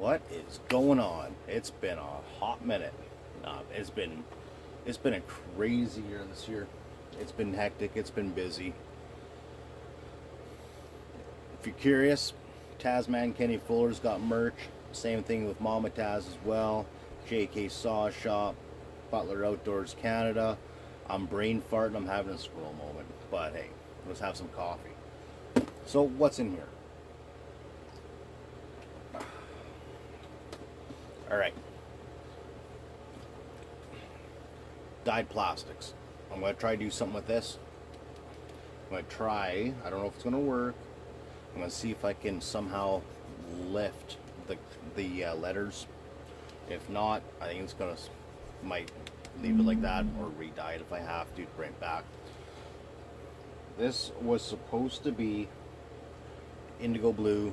What is going on? It's been a hot minute. It's been a crazy year this year. It's been hectic. It's been busy. If you're curious, Tasman Kenny Fuller's got merch. Same thing with Mama Taz as well. JK Saw Shop, Butler Outdoors Canada. I'm brain farting. I'm having a squirrel moment. But hey, let's have some coffee. So what's in here? All right. Dyed plastics. I'm going to try to do something with this. I'm going to try. I don't know if it's going to work. I'm going to see if I can somehow lift the letters. If not, I think it's going to might leave it like that or re-dye it if I have to bring it back. This was supposed to be indigo blue.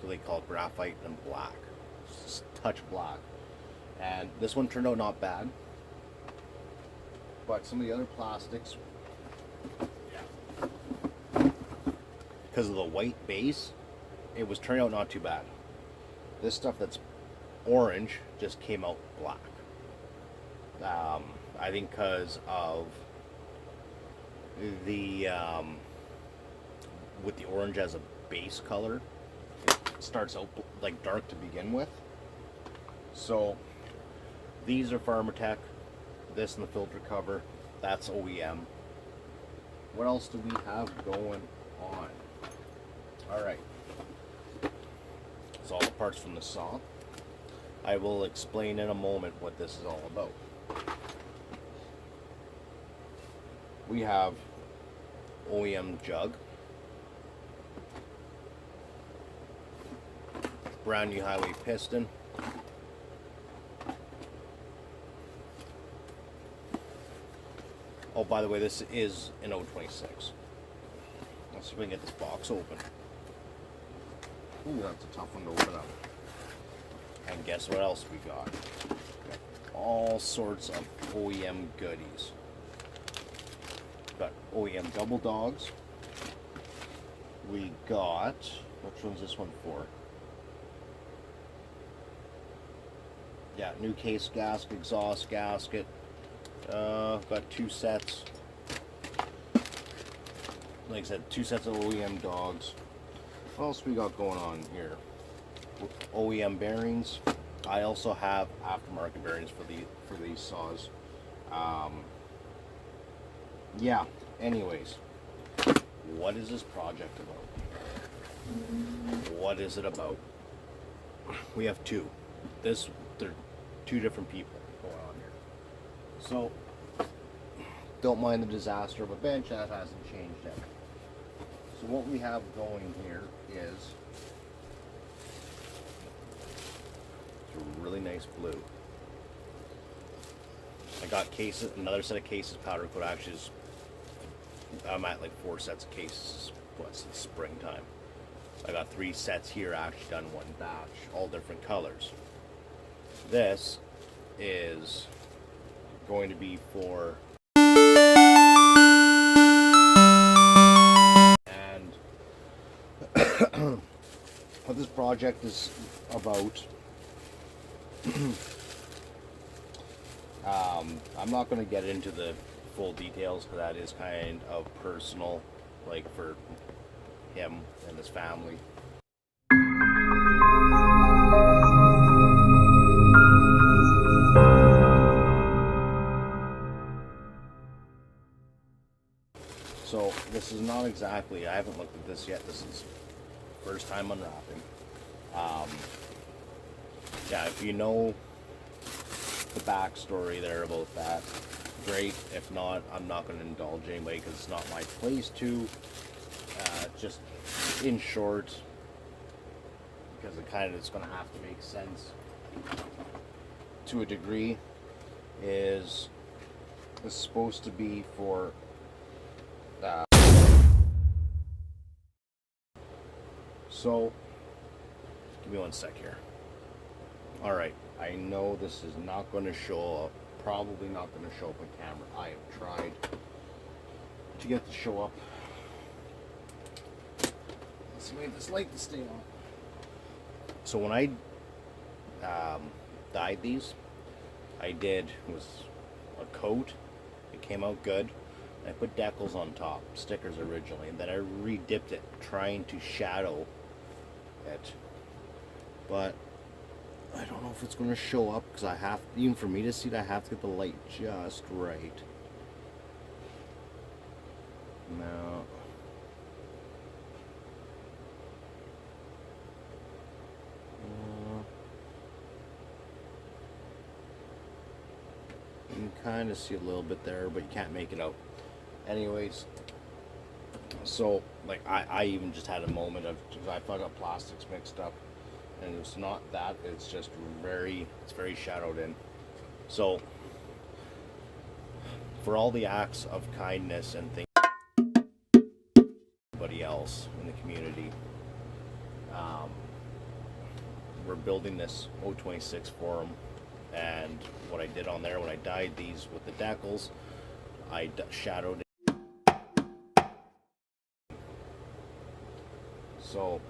They call it graphite and black, just a touch black, and this one turned out not bad, but some of the other plastics, because of the white base, it was turning out not too bad. This stuff that's orange just came out black. I think because of the with the orange as a base color, starts out like dark to begin with. So these are Farmer Tech. This and the filter cover, that's OEM. What else do we have going on? All right, it's all the parts from the saw. I will explain in a moment what this is all about. We have OEM jug, brand new highway piston, oh by the way, this is an 026. Let's see if we can get this box open. Ooh, that's a tough one to open up. And guess what else we got? All sorts of OEM goodies. Got OEM double dogs. We got, which one's this one for? Yeah, new case gasket, exhaust gasket. Got two sets. Like I said, two sets of OEM dogs. What else we got going on here? OEM bearings. I also have aftermarket bearings for these saws. Yeah. Anyways, what is this project about? What is it about? We have two. They're two different people going on here. So don't mind the disaster, but bench that hasn't changed yet. So what we have going here is a really nice blue. I got cases, another set of cases, powder coat. Actually, I'm at like 4 sets of cases. What's the springtime? I got 3 sets here, actually done one batch, all different colors. This is going to be for, and what this project is about. I'm not going to get into the full details because that is kind of personal, like for him and his family. So this is not exactly, I haven't looked at this yet. This is first time unwrapping. Yeah, if you know the backstory there about that, great. If not, I'm not going to indulge anybody because it's not my place to. Just in short, because it kind of is going to have to make sense to a degree, is this supposed to be for so give me one sec here. All right, I know this is not going to show up, probably not going to show up on camera. I have tried to get the show up. Let's wait this light to stay on. So when I dyed these, I did was a coat. It came out good. I put decals on top, stickers originally, and then I re-dipped it, trying to shadow it. But I don't know if it's going to show up, because I have, even for me to see it, I have to get the light just right. Now, you can kind of see a little bit there, but you can't make it out. Anyways, so like I even just had a moment of, I thought I got plastics mixed up, and it's not that, it's just it's very shadowed in. So for all the acts of kindness and things everybody else in the community, we're building this 026 for them. And what I did on there, when I dyed these with the decals, I shadowed it. So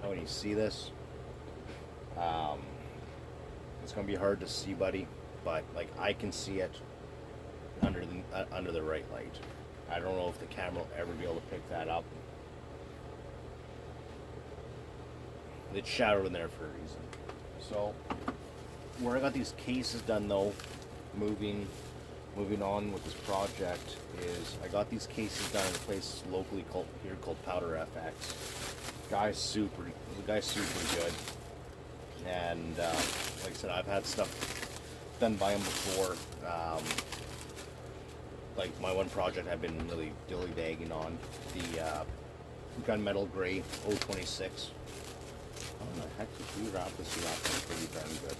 now when you see this, it's gonna be hard to see, buddy, but like I can see it under the right light. I don't know if the camera will ever be able to pick that up. It's shadowed in there for a reason. So where I got these cases done though, moving on with this project, is I got these cases done in a place locally called powderfx. The guy's super good, and like I said, I've had stuff done by him before. Like my one project I've been really dilly-dagging on, the gunmetal gray 026. How the heck did you wrap this up? Pretty darn good.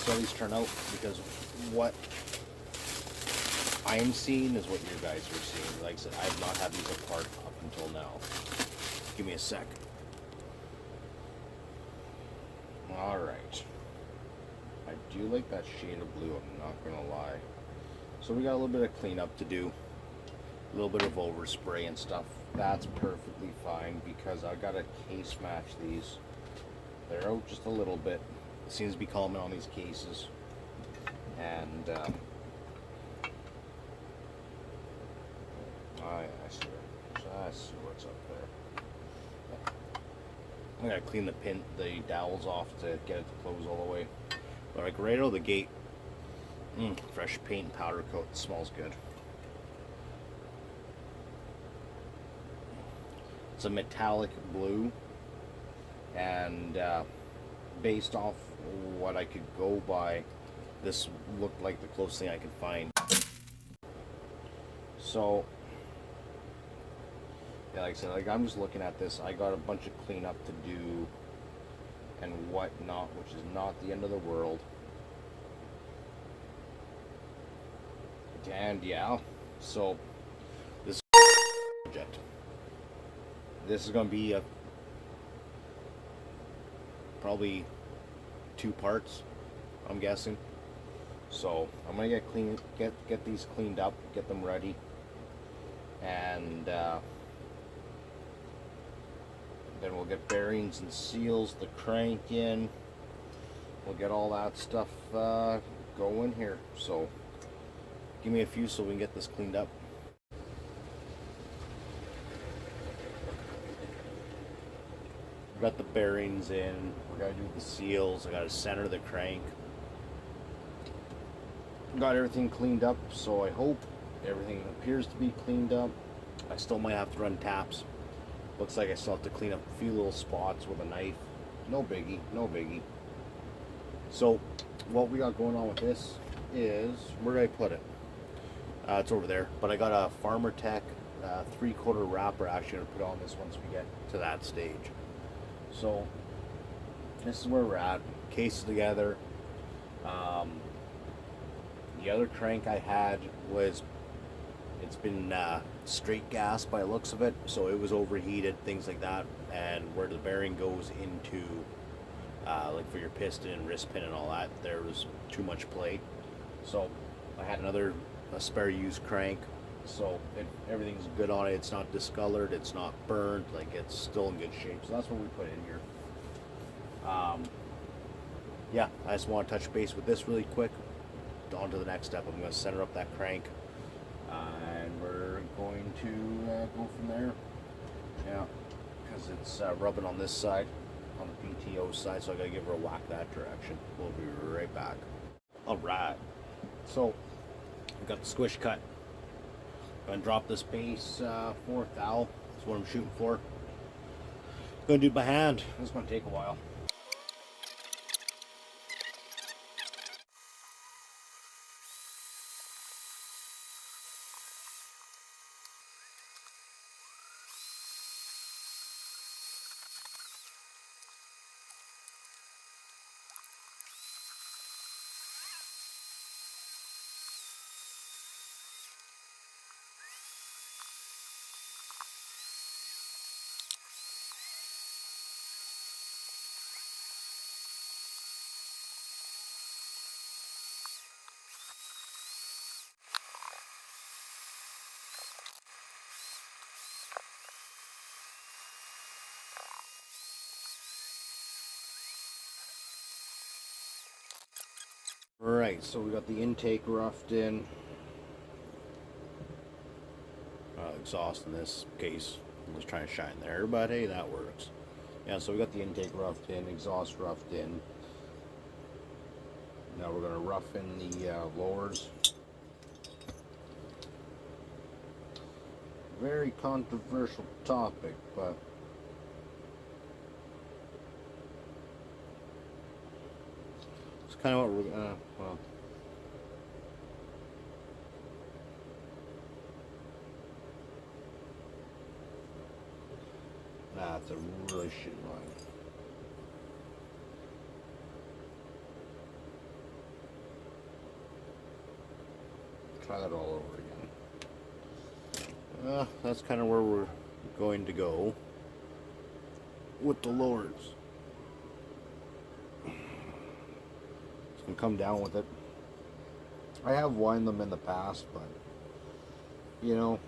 So these turn out, because what I am seeing is what you guys are seeing. Like I said, I have not had these apart up until now. Give me a sec. Alright. I do like that shade of blue, I'm not gonna lie. So we got a little bit of cleanup to do. A little bit of overspray and stuff. That's perfectly fine, because I gotta case match these. They're out just a little bit. It seems to be calming on these cases. And I see what's up there. I gotta clean the dowels off to get it to close all the way. But like right out of the gate, fresh paint and powder coat. It smells good. It's a metallic blue, and based off what I could go by, this looked like the closest thing I could find. So yeah, like I said, like I'm just looking at this. I got a bunch of cleanup to do and whatnot, which is not the end of the world. And yeah, so this project. This is going to be probably 2 parts, I'm guessing. So I'm going to get these cleaned up, get them ready, and then we'll get bearings and seals, the crank in. We'll get all that stuff going here. So give me a few so we can get this cleaned up. We've got the bearings in, we gotta do the seals, I gotta center the crank. Got everything cleaned up, so I hope everything appears to be cleaned up. I still might have to run taps. Looks like I still have to clean up a few little spots with a knife. No biggie, no biggie. So what we got going on with this is, where did I put it? It's over there, but I got a Farmer Tech 3/4 wrapper actually to put on this once we get to that stage. So this is where we're at. Case together. The other crank I had was, it's been straight gas by the looks of it, so it was overheated, things like that. And where the bearing goes into like for your piston and wrist pin and all that, there was too much play. So I had a spare used crank. So everything's good on it. It's not discolored. It's not burned. Like, it's still in good shape. So that's what we put in here. Yeah, I just want to touch base with this really quick. On to the next step. I'm going to center up that crank, and we're going to go from there. Yeah, because it's rubbing on this side, on the PTO side, so I got to give her a whack that direction. We'll be right back. All right. So we got the squish cut. I'm going to drop this base 4th thou. That's what I'm shooting for. Going to do it by hand. This is going to take a while. Right, so we got the intake roughed in. Exhaust in this case. I was trying to shine there, but hey, that works. Yeah, so we got the intake roughed in, exhaust roughed in. Now we're going to rough in the lowers. Very controversial topic, but it's kind of what we're well. That's a really shit line. Try that all over again. That's kind of where we're going to go with the lowers. It's gonna come down with it. I have wined them in the past, but you know,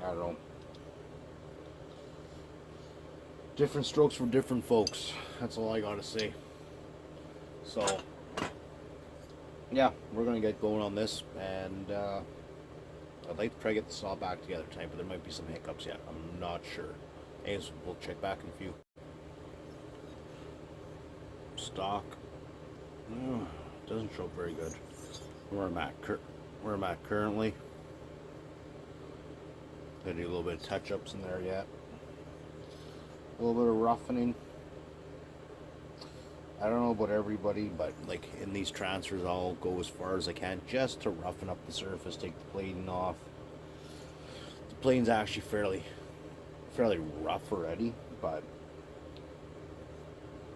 I don't know. Different strokes for different folks. That's all I gotta say. So, yeah, we're gonna get going on this, and I'd like to try to get the saw back together tonight, but there might be some hiccups yet. I'm not sure. Anyways, we'll check back in a few. Stock. Doesn't show very good. Where I'm at currently. Gonna do a little bit of touch-ups in there yet. A little bit of roughening. I don't know about everybody, but like in these transfers, I'll go as far as I can just to roughen up the surface, take the plating off. The plating's actually fairly rough already, but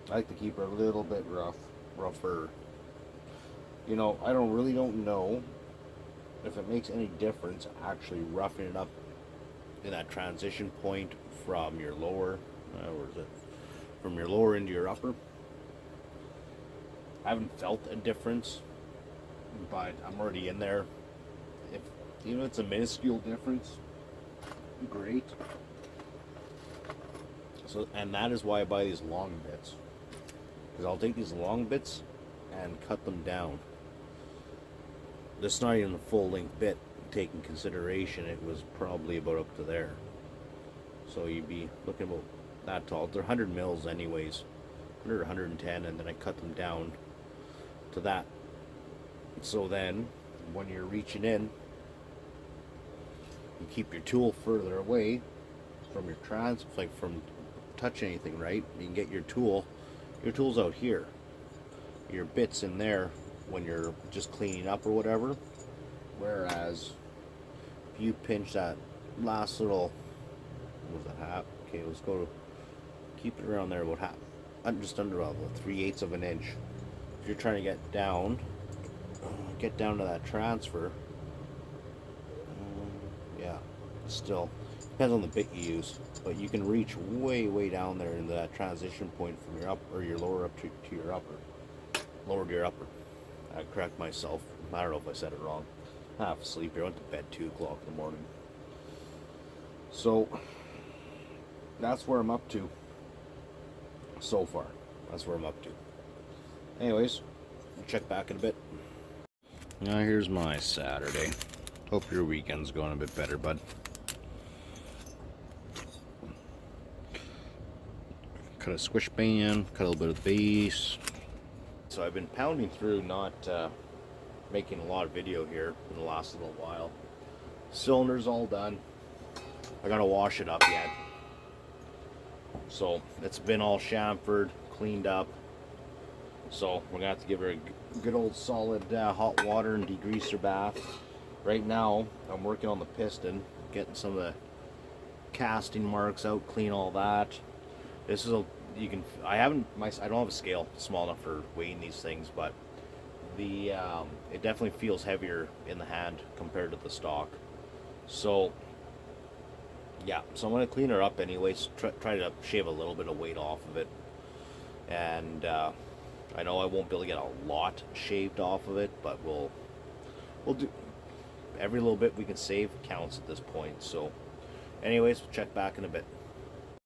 I like to keep it a little bit rougher. You know, I really don't know if it makes any difference actually roughing it up in that transition point from your lower. Where is it? From your lower into your upper. I haven't felt a difference, but I'm already in there. If you know it's a minuscule difference, great. So, and that is why I buy these long bits, because I'll take these long bits and cut them down. This is not even a full length bit. Taking consideration, it was probably about up to there. So you'd be looking about that tall. They're 100 mils anyways, 100 or 110, and then I cut them down to that. So then when you're reaching in, you keep your tool further away from your like from touching anything, right? You can get your tool's out here, your bit's in there when you're just cleaning up or whatever. Whereas if you pinch that last little, what was that, half? Okay, let's go to keep it around there, about half, just under 3/8 of an inch. If you're trying to get down to that transfer, yeah, still depends on the bit you use, but you can reach way down there into that transition point from your up or your lower up to your upper, lower to your upper. I correct myself. I don't know if I said it wrong. half asleep here. I went to bed 2 o'clock in the morning. So that's where I'm up to so far. That's where I'm up to. Anyways, we'll check back in a bit. Now here's my Saturday. Hope your weekend's going a bit better, bud. Cut a squish band, cut a little bit of bass. So I've been pounding through, not making a lot of video here in the last little while. Cylinder's all done. I gotta wash it up yet. So it's been all chamfered, cleaned up. So we're gonna have to give her a good old solid hot water and degreaser bath. Right now I'm working on the piston, getting some of the casting marks out, clean all that. This is I don't have a scale small enough for weighing these things, but it definitely feels heavier in the hand compared to the stock. So yeah, so I'm gonna clean her up anyways, try to shave a little bit of weight off of it. And I know I won't be able to get a lot shaved off of it, but we'll do every little bit we can save counts at this point. So anyways, we'll check back in a bit.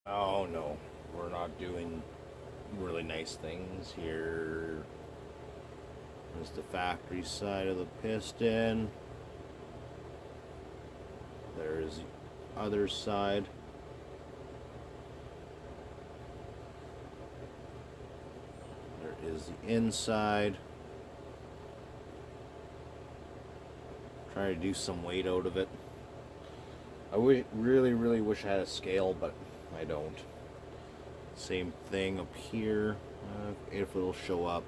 Oh no, we're not doing really nice things here. There's the factory side of the piston. There's the other side. There is the inside. Try to do some weight out of it. I really wish I had a scale, but I don't. Same thing up here, if it'll show up.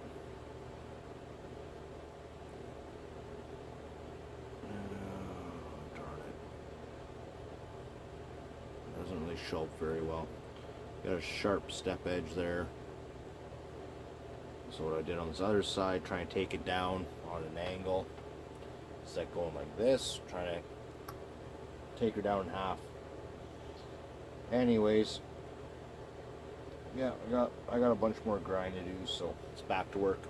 Darn it. Doesn't really show up very well. Got a sharp step edge there. So what I did on this other side, trying to take it down on an angle. Instead of going like this, trying to take her down in half. Anyways, yeah, I got a bunch more grind to do, so it's back to work.